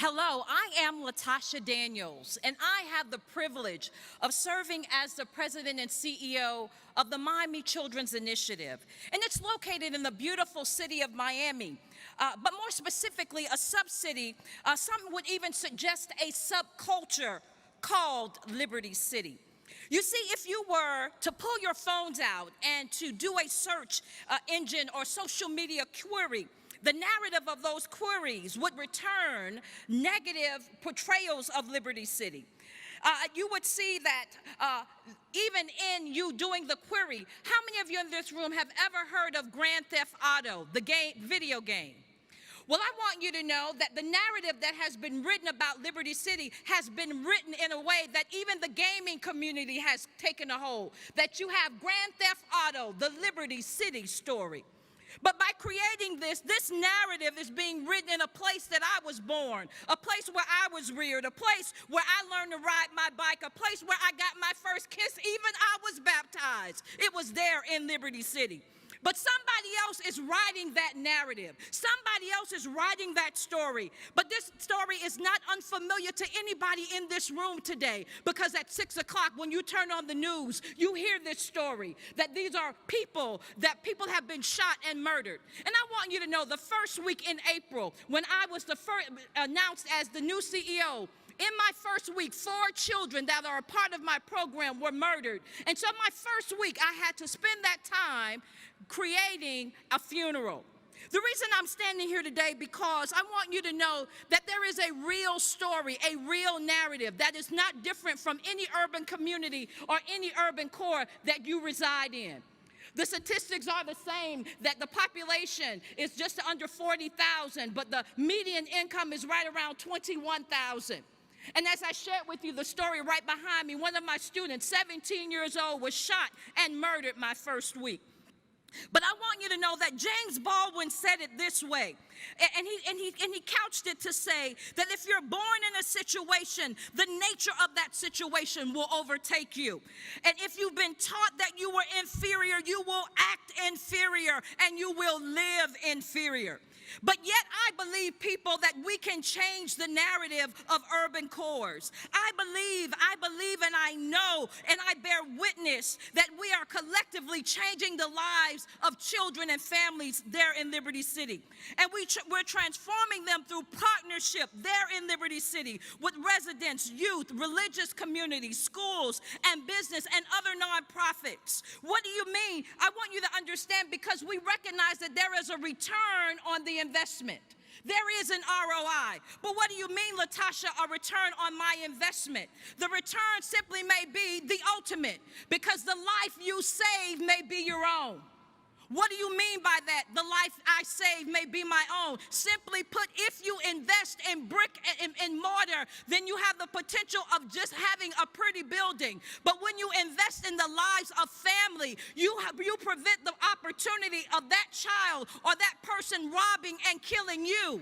Hello, I am LaTousha Daniels, and I have the privilege of serving as the president and CEO of the Miami Children's Initiative. And it's located in the beautiful city of Miami, but more specifically, a sub-city, some would even suggest a subculture called Liberty City. You see, if you were to pull your phones out and to do a search engine or social media query, the narrative of those queries would return negative portrayals of Liberty City. You would see that even in you doing the query, how many of you in this room have ever heard of Grand Theft Auto, the video game? Well, I want you to know that the narrative that has been written about Liberty City has been written in a way that even the gaming community has taken a hold, that you have Grand Theft Auto, the Liberty City story. But by creating this narrative is being written in a place that I was born, a place where I was reared, a place where I learned to ride my bike, a place where I got my first kiss, even I was baptized. It was there in Liberty City. But somebody else is writing that narrative. Somebody else is writing that story. But this story is not unfamiliar to anybody in this room today, because at 6 o'clock when you turn on the news, you hear this story, that these are people, that people have been shot and murdered. And I want you to know the first week in April, when I was announced as the new CEO, in my first week, 4 children that are a part of my program were murdered. And so my first week, I had to spend that time creating a funeral. The reason I'm standing here today because I want you to know that there is a real story, a real narrative that is not different from any urban community or any urban core that you reside in. The statistics are the same, that the population is just under 40,000, but the median income is right around 21,000. And as I shared with you the story right behind me, one of my students, 17 years old, was shot and murdered my first week. But I want you to know that James Baldwin said it this way, and he couched it to say that if you're born in a situation, the nature of that situation will overtake you. And if you've been taught that you were inferior, you will act inferior and you will live inferior. But yet I believe, people, that we can change the narrative of urban cores. I believe, and I know, and I bear witness that we are collectively changing the lives of children and families there in Liberty City. And we're transforming them through partnership there in Liberty City with residents, youth, religious communities, schools, and business, and other nonprofits. What do you mean? I want you to understand, because we recognize that there is a return on the investment. There is an ROI. But what do you mean, LaTousha, a return on my investment? The return simply may be the ultimate, because the life you save may be your own. What do you mean by that? The life I save may be my own. Simply put, if you invest in brick and mortar, then you have the potential of just having a pretty building. But when you invest in the lives of family, you prevent the opportunity of that child or that person robbing and killing you.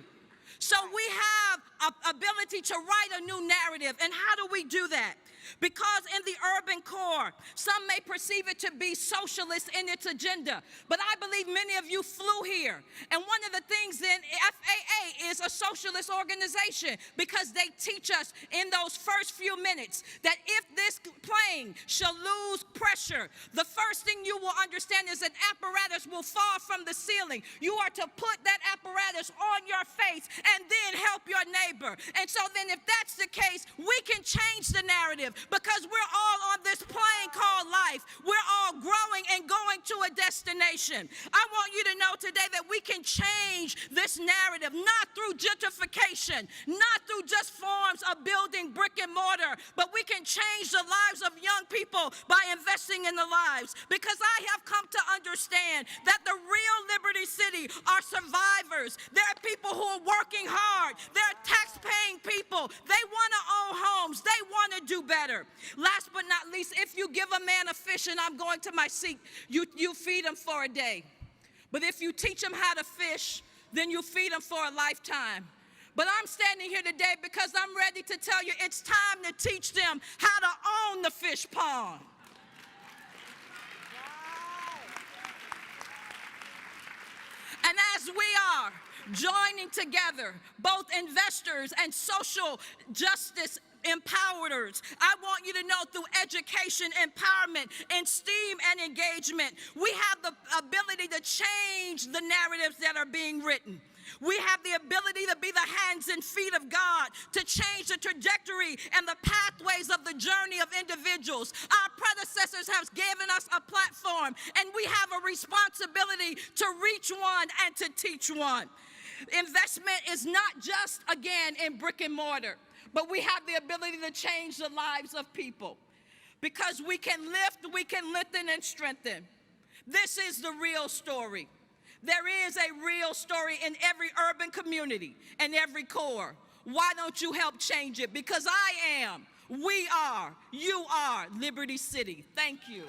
So we have an ability to write a new narrative. And how do we do that? Because in the urban core, some may perceive it to be socialist in its agenda, but I believe many of you flew here. And one of the things in FAA is a socialist organization, because they teach us in those first few minutes that if this plane shall lose pressure, the first thing you will understand is an apparatus will fall from the ceiling. You are to put that apparatus on your face and then help your neighbor. And so then if that's the case, we can change the narrative, because we're all on this plane called life. We're all growing and going to a destination. I want you to know today that we can change this narrative, not through gentrification, not through just forms of building brick and mortar, but we can change the lives of young people by investing in the lives. Because I have come to understand that the real Liberty City are survivors. There are people who are working hard. There are tax-paying people. They want to own homes. They want to do better. Last but not least, if you give a man a fish, and I'm going to my seat, you feed him for a day. But if you teach him how to fish, then you feed him for a lifetime. But I'm standing here today because I'm ready to tell you it's time to teach them how to own the fish pond. And as we are joining together, both investors and social justice empowerers. I want you to know through education, empowerment, and STEAM and engagement, we have the ability to change the narratives that are being written. We have the ability to be the hands and feet of God, to change the trajectory and the pathways of the journey of individuals. Our predecessors have given us a platform, and we have a responsibility to reach one and to teach one. Investment is not just, again, in brick and mortar, but we have the ability to change the lives of people. Because we can lift, we can lengthen and strengthen. This is the real story. There is a real story in every urban community and every core. Why don't you help change it? Because I am, we are, you are Liberty City. Thank you.